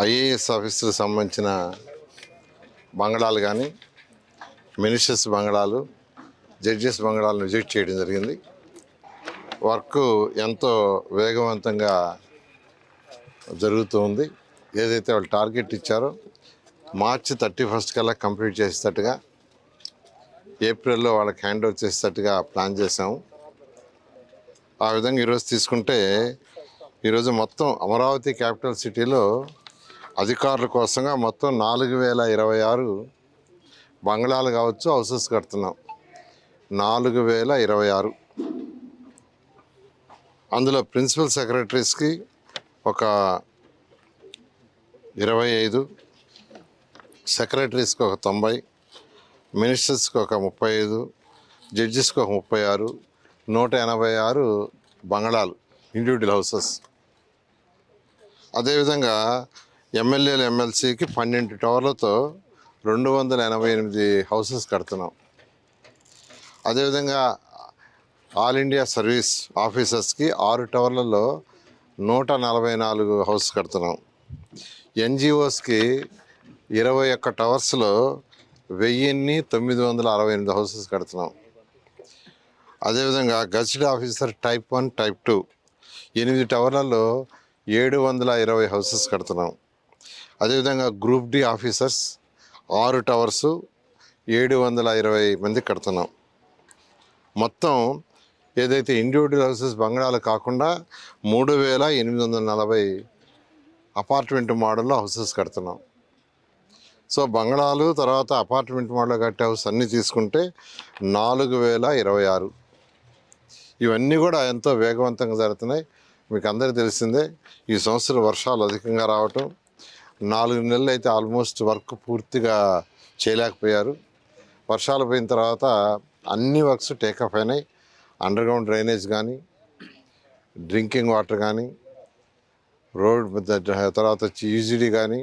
IAS ఆఫీసులకు సంబంధించిన బంగళాలు కానీ, మినిస్టర్స్ బంగళాలు, జడ్జెస్ బంగళాలను విజిట్ చేయడం జరిగింది. వర్క్ ఎంతో వేగవంతంగా జరుగుతుంది. ఏదైతే వాళ్ళు టార్గెట్ ఇచ్చారో మార్చి 31 కల్లా కంప్లీట్ చేసేటట్టుగా, ఏప్రిల్లో వాళ్ళకి హ్యాండ్ ఓవర్ చేసేటట్టుగా ప్లాన్ చేసాము. ఆ విధంగా ఈరోజు తీసుకుంటే, ఈరోజు మొత్తం అమరావతి క్యాపిటల్ సిటీలో అధికారుల కోసంగా మొత్తం 4026 బంగ్లాలు కావచ్చు, హౌసెస్ కడుతున్నాం. 4026. అందులో ప్రిన్సిపల్ సెక్రటరీస్కి ఒక 25, సెక్రటరీస్కి ఒక 90, మినిస్టర్స్కి ఒక 35, జడ్జెస్కి ఒక 36, 186 బంగళాలు, ఇండివిజువల్ హౌసెస్. అదేవిధంగా ఎమ్మెల్యేలు, ఎమ్మెల్సీకి 12 టవర్లతో 288 హౌసెస్ కడుతున్నాం. అదేవిధంగా ఆల్ ఇండియా సర్వీస్ ఆఫీసర్స్కి 6 టవర్లలో 144 హౌస్ కడుతున్నాం. ఎన్జిఓస్కి 21 టవర్స్లో 1968 హౌసెస్ కడుతున్నాం. అదేవిధంగా gazetted officer type 1, type 2 8 టవర్లలో 720 houses కడుతున్నాం. అదేవిధంగా గ్రూప్ డి ఆఫీసర్స్ 6 టవర్స్ 720 మంది కడుతున్నాం. మొత్తం ఏదైతే ఇండివిజువల్ హౌసెస్ బంగ్లాలు కాకుండా 3840 అపార్ట్మెంట్ మోడల్లో హౌసెస్ కడుతున్నాం. సో బంగ్లాలు తర్వాత అపార్ట్మెంట్ మోడల్లో కట్టే హౌస్ అన్నీ తీసుకుంటే 4026. ఇవన్నీ కూడా ఎంతో వేగవంతంగా జరుగుతున్నాయి. మీకు అందరికీ తెలిసిందే, ఈ సంవత్సరం వర్షాలు అధికంగా రావటం, 4 నెలలు అయితే ఆల్మోస్ట్ వర్క్ పూర్తిగా చేయలేకపోయారు. వర్షాలు పోయిన తర్వాత అన్ని వర్క్స్ టేకప్ అయినాయి. అండర్గ్రౌండ్ డ్రైనేజ్ కానీ, డ్రింకింగ్ వాటర్ కానీ, రోడ్ తర్వాత వచ్చి యూజిడి కానీ,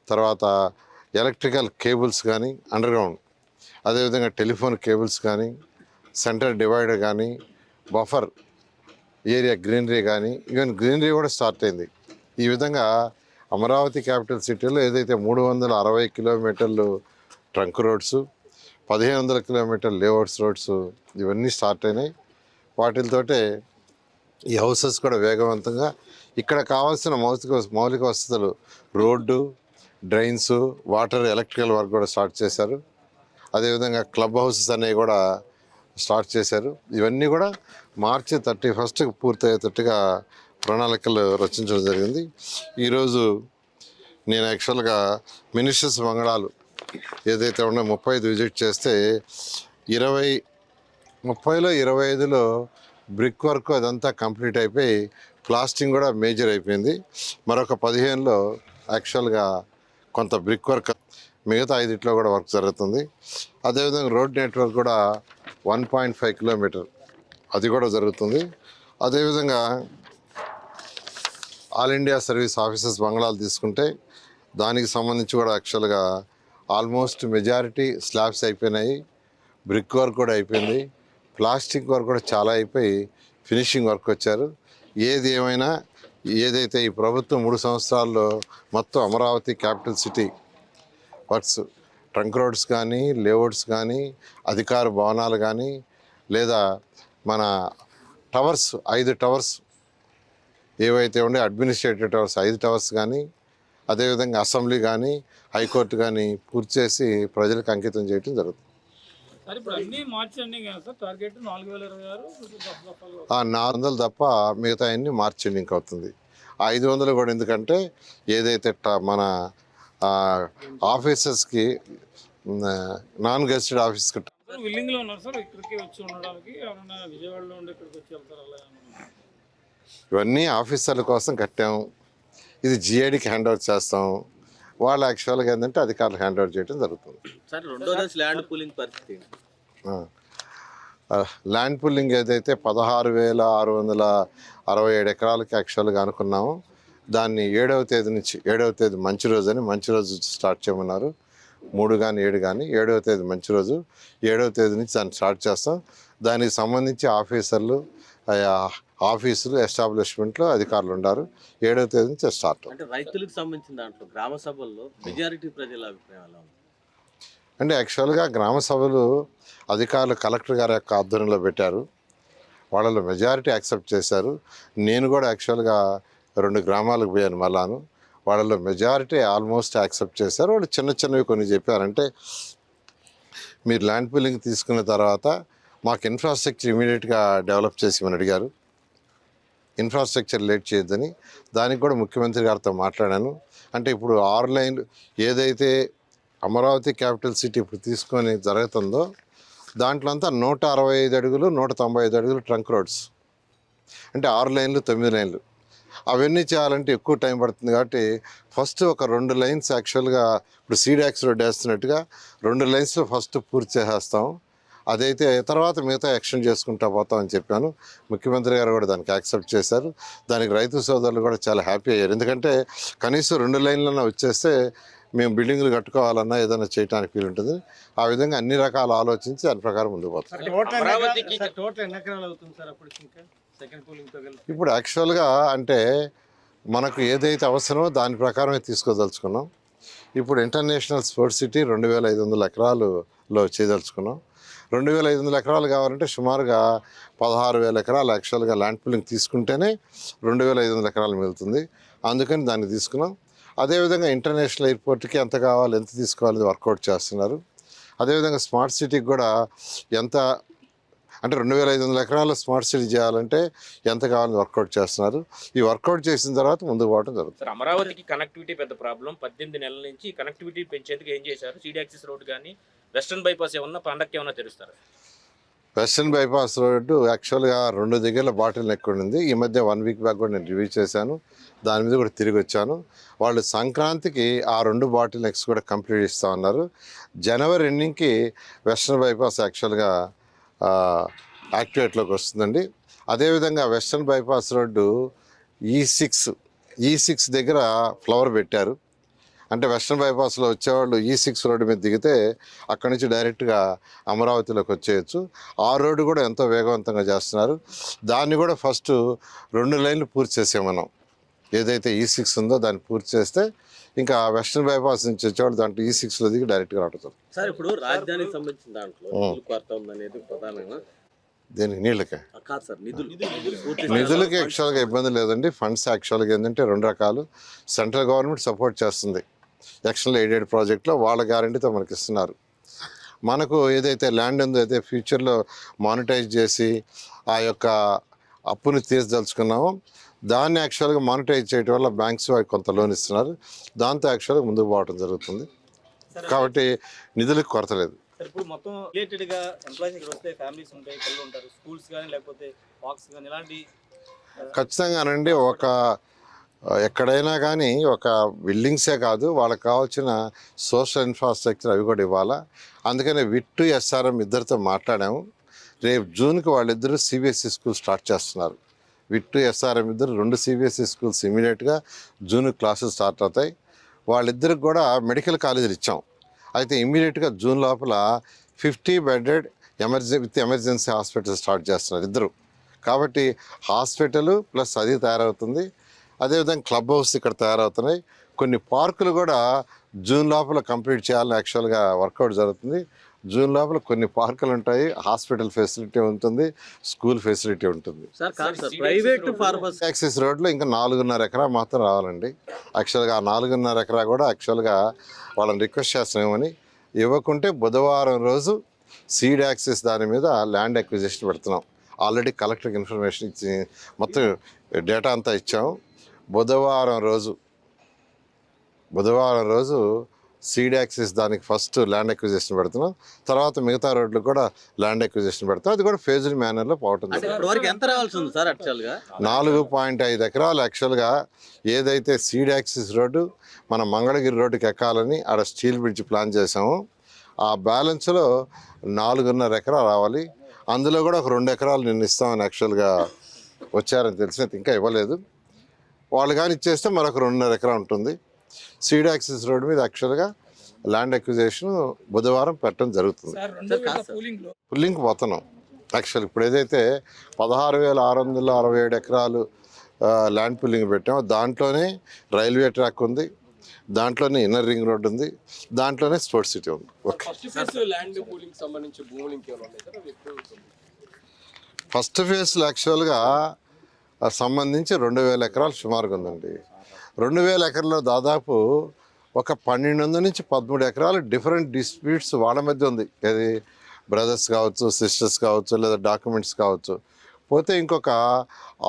తర్వాత ఎలక్ట్రికల్ కేబుల్స్ కానీ అండర్గ్రౌండ్, అదేవిధంగా టెలిఫోన్ కేబుల్స్ కానీ, సెంటర్ డివైడర్ కానీ, బఫర్ ఏరియా గ్రీనరీ కానీ, ఈవెన్ గ్రీనరీ కూడా స్టార్ట్ అయింది. ఈ విధంగా అమరావతి క్యాపిటల్ సిటీలో ఏదైతే 360 కిలోమీటర్లు ట్రంక్ రోడ్స్, 1500 కిలోమీటర్లు లేఅవుట్స్ రోడ్స్ ఇవన్నీ స్టార్ట్ అయినాయి. వాటితోటే ఈ హౌసెస్ కూడా వేగవంతంగా, ఇక్కడ కావాల్సిన మౌలిక వసతులు, road, drains, water, electrical work కూడా స్టార్ట్ చేశారు. అదేవిధంగా క్లబ్ హౌసెస్ అనేవి కూడా స్టార్ట్ చేశారు. ఇవన్నీ కూడా మార్చి 31కి పూర్తయ్యేటట్టుగా ప్రణాళికలు రచించడం జరిగింది. ఈరోజు నేను యాక్చువల్గా మినిస్టర్స్ బంగళాలు ఏదైతే ఉన్నాయో 35 విజిట్ చేస్తే 30లో 25లో బ్రిక్ వర్క్ అదంతా కంప్లీట్ అయిపోయి ప్లాస్టింగ్ కూడా మేజర్ అయిపోయింది. మరొక 15లో యాక్చువల్గా కొంత బ్రిక్ వర్క్, మిగతా 5 కూడా వర్క్ జరుగుతుంది. అదేవిధంగా రోడ్ నెట్వర్క్ కూడా 1.5 కిలోమీటర్ అది కూడా జరుగుతుంది. అదేవిధంగా ఆల్ ఇండియా సర్వీస్ ఆఫీసర్స్ బంగ్లాలు తీసుకుంటే దానికి సంబంధించి కూడా యాక్చువల్గా ఆల్మోస్ట్ మెజారిటీ స్లాబ్స్ అయిపోయినాయి, బ్రిక్ వర్క్ కూడా అయిపోయింది, ప్లాస్టిక్ వర్క్ కూడా చాలా అయిపోయి ఫినిషింగ్ వర్క్ వచ్చారు. ఏది ఏమైనా ఏదైతే ఈ ప్రభుత్వం 3 సంవత్సరాల్లో మొత్తం Amaravati capital city works, trunk roads కానీ, లేఅవుట్స్ కానీ, అధికార భవనాలు కానీ, లేదా మన టవర్స్ 5 టవర్స్ ఏవైతే ఉండే అడ్మినిస్ట్రేటివ్ టవర్స్ 5 టవర్స్ కానీ, అదేవిధంగా అసెంబ్లీ కానీ, హైకోర్టు కానీ పూర్తి చేసి ప్రజలకు అంకితం చేయడం జరుగుతుంది. 400 తప్ప మిగతా అన్ని మార్చ్ ఎండింగ్ అవుతుంది. 500 కూడా ఎందుకంటే ఏదైతే మన ఆఫీసర్స్కి నాన్ గెస్టెడ్ ఆఫీస్కి ఇవన్నీ ఆఫీసర్ల కోసం కట్టాము. ఇది జిఐడికి హ్యాండ్ ఓవర్ చేస్తాం. వాళ్ళు యాక్చువల్గా ఏంటంటే అధికారులు హ్యాండ్ ఓవర్ చేయడం జరుగుతుంది. ల్యాండ్ పుల్లింగ్ ఏదైతే 16,667 ఎకరాలకి యాక్చువల్గా అనుకున్నాము, దాన్ని 7వ తేదీ మంచి రోజు అని, మంచి రోజు స్టార్ట్ చేయమన్నారు. 3 కానీ 7 కానీ 7వ తేదీ మంచి రోజు, 7వ తేదీ నుంచి దాన్ని స్టార్ట్ చేస్తాం. దానికి సంబంధించి ఆఫీసర్లు, ఆఫీసులు ఎస్టాబ్లిష్మెంట్లో అధికారులు ఉన్నారు. 7వ తేదీ నుంచి స్టార్ట్. అంటే రైతులకు సంబంధించిన దాంట్లో గ్రామ సభల్లో మెజారిటీ ప్రజల అభిప్రాయం ఎలా ఉంది? అంటే యాక్చువల్గా గ్రామ సభలు అధికారులు కలెక్టర్ గారి యొక్క ఆధ్వర్యంలో పెట్టారు. వాళ్ళలో మెజారిటీ యాక్సెప్ట్ చేశారు. నేను కూడా యాక్చువల్గా 2 గ్రామాలకు పోయాను మళ్ళాను. వాళ్ళలో మెజారిటీ ఆల్మోస్ట్ యాక్సెప్ట్ చేశారు. వాళ్ళు చిన్న చిన్నవి కొన్ని చెప్పారంటే, మీరు ల్యాండ్ పూలింగ్ తీసుకున్న తర్వాత మాకు ఇన్ఫ్రాస్ట్రక్చర్ ఇమీడియట్గా డెవలప్ చేసి ఇవ్వమని అడిగారు. ఇన్ఫ్రాస్ట్రక్చర్ లేట్ చేయొద్దని. దానికి కూడా ముఖ్యమంత్రి గారితో మాట్లాడాను. అంటే ఇప్పుడు 6 లైన్లు ఏదైతే అమరావతి క్యాపిటల్ సిటీ ఇప్పుడు తీసుకొని జరుగుతుందో దాంట్లో అంతా 165 అడుగులు 195 అడుగులు ట్రంక్ రోడ్స్, అంటే 6 లైన్లు 9 లైన్లు. అవన్నీ చేయాలంటే ఎక్కువ టైం పడుతుంది. కాబట్టి ఫస్ట్ ఒక 2 లైన్స్ యాక్చువల్గా ఇప్పుడు సీడాక్స్ రోడ్ వేస్తున్నట్టుగా 2 లైన్స్లో ఫస్ట్ పూర్తి చేసేస్తాం. అదైతే తర్వాత మిగతా ఎక్స్టెండ్ చేసుకుంటా పోతామని చెప్పాను. ముఖ్యమంత్రి గారు కూడా దానికి యాక్సెప్ట్ చేశారు. దానికి రైతు సోదరులు కూడా చాలా హ్యాపీ అయ్యారు. ఎందుకంటే కనీసం 2 లైన్లన్నా వచ్చేస్తే మేము బిల్డింగ్లు కట్టుకోవాలన్నా ఏదైనా చేయడానికి వీలు ఉంటుంది. ఆ విధంగా అన్ని రకాలు ఆలోచించి దాని ప్రకారం ముందుకు పోతాం. ఇప్పుడు యాక్చువల్గా అంటే మనకు ఏదైతే అవసరమో దాని ప్రకారమే తీసుకోదలుచుకున్నాం. ఇప్పుడు ఇంటర్నేషనల్ స్పోర్ట్స్ సిటీ 2500 ఎకరాలలో చేయదలుచుకున్నాం. 2500 ఎకరాలు కావాలంటే సుమారుగా 16,000 ఎకరాలు యాక్చువల్గా ల్యాండ్ పూలింగ్ తీసుకుంటేనే 2500 ఎకరాలు మిగులుతుంది. అందుకని దాన్ని తీసుకున్నాం. అదేవిధంగా ఇంటర్నేషనల్ ఎయిర్పోర్ట్కి ఎంత కావాలి, ఎంత తీసుకోవాలి వర్కౌట్ చేస్తున్నారు. అదేవిధంగా స్మార్ట్ సిటీకి కూడా ఎంత అంటే 2500 ఎకరాల స్మార్ట్ సిటీ చేయాలంటే ఎంత కావాలని వర్కౌట్ చేస్తున్నారు. ఈ వర్కౌట్ చేసిన తర్వాత ముందుకు పోవడం జరుగుతుంది. సార్, అమరావతికి కనెక్టివిటీ పెద్ద ప్రాబ్లం. 18 నెలల నుంచి కనెక్టివిటీ పెంచేందుకు ఏం చేశారు? సీడీ యాక్సిస్ రోడ్ కానీ వెస్టర్న్ బైపాస్ ఏమన్నా పండక్కి ఏమన్నా తెరుస్తారు? వెస్టర్న్ బైపాస్ రోడ్డు యాక్చువల్గా 2 దగ్గర బాటిల్ నెక్ ఉండింది. ఈ మధ్య 1 వీక్ బ్యాక్ కూడా నేను రివ్యూ చేశాను. దాని మీద కూడా తిరిగి వచ్చాను. వాళ్ళు సంక్రాంతికి ఆ 2 బాటిల్ నెక్స్ కూడా కంప్లీట్ ఇస్తా ఉన్నారు. జనవరి ఎండింగ్కి వెస్టర్న్ బైపాస్ యాక్చువల్గా యాక్టివేట్లోకి వస్తుందండి. అదేవిధంగా వెస్టర్న్ బైపాస్ రోడ్డు E6 దగ్గర ఫ్లవర్ పెట్టారు. అంటే వెస్టర్న్ బైపాస్లో వచ్చేవాళ్ళు E6 రోడ్డు మీద దిగితే అక్కడి నుంచి డైరెక్ట్గా అమరావతిలోకి వచ్చేయచ్చు. ఆ రోడ్డు కూడా ఎంతో వేగవంతంగా చేస్తున్నారు. దాన్ని కూడా ఫస్ట్ 2 లైన్లు పూర్తి చేసాం మనం. ఏదైతే E6 ఉందో దాన్ని పూర్తి చేస్తే ఇంకా వెస్టర్న్ బైపాస్ నుంచి వచ్చేవాళ్ళు దాంట్లో E6లో దిగి డైరెక్ట్గా రావడం. సార్, ఇప్పుడు రాజధానికి సంబంధించిన దాంట్లో నిధుల కొరత ఉందనేది ప్రధానంగా. దేనికి? నీళ్ళకే కాదు సార్, నిధులకి యాక్చువల్గా ఇబ్బంది లేదండి. ఫండ్స్ యాక్చువల్గా ఏంటంటే 2 రకాలు. సెంట్రల్ గవర్నమెంట్ సపోర్ట్ చేస్తుంది. ఎక్స్టర్నల్ ఎయిడెడ్ ప్రాజెక్ట్లో వాళ్ళ గ్యారంటీతో మనకి ఇస్తున్నారు. మనకు ఏదైతే ల్యాండ్ ఉందో అయితే ఫ్యూచర్లో మానిటైజ్ చేసి ఆ యొక్క అప్పుని తీర్చదలుచుకున్నామో దాన్ని యాక్చువల్గా మానిటైజ్ చేయడం వల్ల బ్యాంక్స్ కొంత లోన్ ఇస్తున్నారు. దాంతో యాక్చువల్గా ముందుకు పోవడం జరుగుతుంది. కాబట్టి నిధులకు కొరత లేదు. ఇప్పుడు మొత్తం రిలేటెడ్గా ఎంప్లాయీస్ ఇక్కడ వస్తే ఫ్యామిలీస్ ఉంటాయి, పిల్లలు ఉంటారు, స్కూల్స్ కానీ లేకపోతే పార్క్స్ కానీ ఇలాంటి ఖచ్చితంగానండి. ఎక్కడైనా కానీ ఒక బిల్డింగ్సే కాదు, వాళ్ళకి కావాల్సిన సోషల్ ఇన్ఫ్రాస్ట్రక్చర్ అవి కూడా ఇవ్వాలా. అందుకనే విట్టు SRM ఇద్దరితో మాట్లాడాము. రేపు జూన్కి వాళ్ళిద్దరూ CBSE స్కూల్ స్టార్ట్ చేస్తున్నారు. విట్టు SRM ఇద్దరు 2 CBSE స్కూల్స్ ఇమీడియట్గా జూన్ క్లాసెస్ స్టార్ట్ అవుతాయి. వాళ్ళిద్దరికి కూడా మెడికల్ కాలేజీలు ఇచ్చాం. అయితే ఇమ్మీడియట్గా జూన్ లోపల 50 బెడెడ్ ఎమర్జెన్సీ హాస్పిటల్ స్టార్ట్ చేస్తున్నారు ఇద్దరు. కాబట్టి హాస్పిటల్ ప్లస్ అది తయారవుతుంది. అదేవిధంగా క్లబ్ హౌస్ ఇక్కడ తయారవుతున్నాయి. కొన్ని పార్కులు కూడా జూన్ లోపల కంప్లీట్ చేయాలని యాక్చువల్గా వర్కౌట్ జరుగుతుంది. జూన్ లోపల కొన్ని పార్కులు ఉంటాయి, హాస్పిటల్ ఫెసిలిటీ ఉంటుంది, స్కూల్ ఫెసిలిటీ ఉంటుంది. యాక్సిస్ రోడ్లో ఇంకా 4.5 ఎకరా మాత్రం రావాలండి. యాక్చువల్గా ఆ 4.5 ఎకరా కూడా యాక్చువల్గా వాళ్ళని రిక్వెస్ట్ చేస్తున్నామని. ఇవ్వకుంటే బుధవారం రోజు సీడ్ యాక్సిస్ దాని మీద ల్యాండ్ అక్విజిషన్ పెడుతున్నాం. ఆల్రెడీ కలెక్టర్కి ఇన్ఫర్మేషన్ ఇచ్చి మొత్తం డేటా అంతా ఇచ్చాము. బుధవారం రోజు సీడ్ యాక్సిస్ దానికి ఫస్ట్ ల్యాండ్ అక్విజిషన్ పెడుతున్నాం. తర్వాత మిగతా రోడ్లు కూడా ల్యాండ్ అక్విజిషన్ పెడతాం. అది కూడా ఫేజ్డ్ మేనర్లో పోవటం. 4.5 ఎకరాలు యాక్చువల్గా ఏదైతే సీడ్ యాక్సిస్ రోడ్డు మన మంగళగిరి రోడ్డుకి ఎక్కాలని ఆడ స్టీల్ బ్రిడ్జ్ ప్లాన్ చేసాము. ఆ బ్యాలెన్స్లో 4.5 ఎకరా రావాలి. అందులో కూడా ఒక 2 ఎకరాలు నేను ఇస్తామని యాక్చువల్గా వచ్చారని తెలిసినది, ఇంకా ఇవ్వలేదు. వాళ్ళు కానీ ఇచ్చేస్తే మరొక 2.5 ఎకరా ఉంటుంది. సీడ్ యాక్సిస్ రోడ్ మీద యాక్చువల్గా ల్యాండ్ అక్విజిషన్ బుధవారం పెట్టడం జరుగుతుంది. పుల్లింగ్కి పోతున్నాం. యాక్చువల్ ఇప్పుడు ఏదైతే 16,667 ఎకరాలు ల్యాండ్ పూలింగ్ పెట్టామో దాంట్లోనే రైల్వే ట్రాక్ ఉంది, దాంట్లోనే ఇన్నర్ రింగ్ రోడ్ ఉంది, దాంట్లోనే స్పోర్ట్స్ సిటీ ఉంది. ఓకే, ఫస్ట్ ఫేజ్లో యాక్చువల్గా సంబంధించి 2,000 ఎకరాలు సుమారుగా ఉందండి. 2,000 ఎకరాల్లో దాదాపు ఒక 12 నుంచి 13 ఎకరాలు డిఫరెంట్ డిస్ప్యూట్స్ వాళ్ళ మధ్య ఉంది. అది బ్రదర్స్ కావచ్చు, సిస్టర్స్ కావచ్చు, లేదా డాక్యుమెంట్స్ కావచ్చు. పోతే ఇంకొక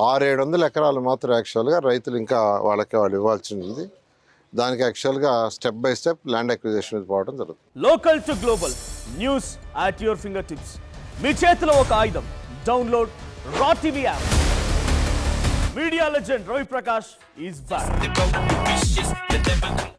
600-700 ఎకరాలు మాత్రం యాక్చువల్గా రైతులు ఇంకా వాళ్ళు ఇవ్వాల్సి ఉంది. దానికి యాక్చువల్గా step by step land acquisition మీద పోవడం జరుగుతుంది. Local to global news at your fingertips. మీ చేతిలో ఒక ఆయుధం. Download Raw TV app. Media legend Ravi Prakash is back.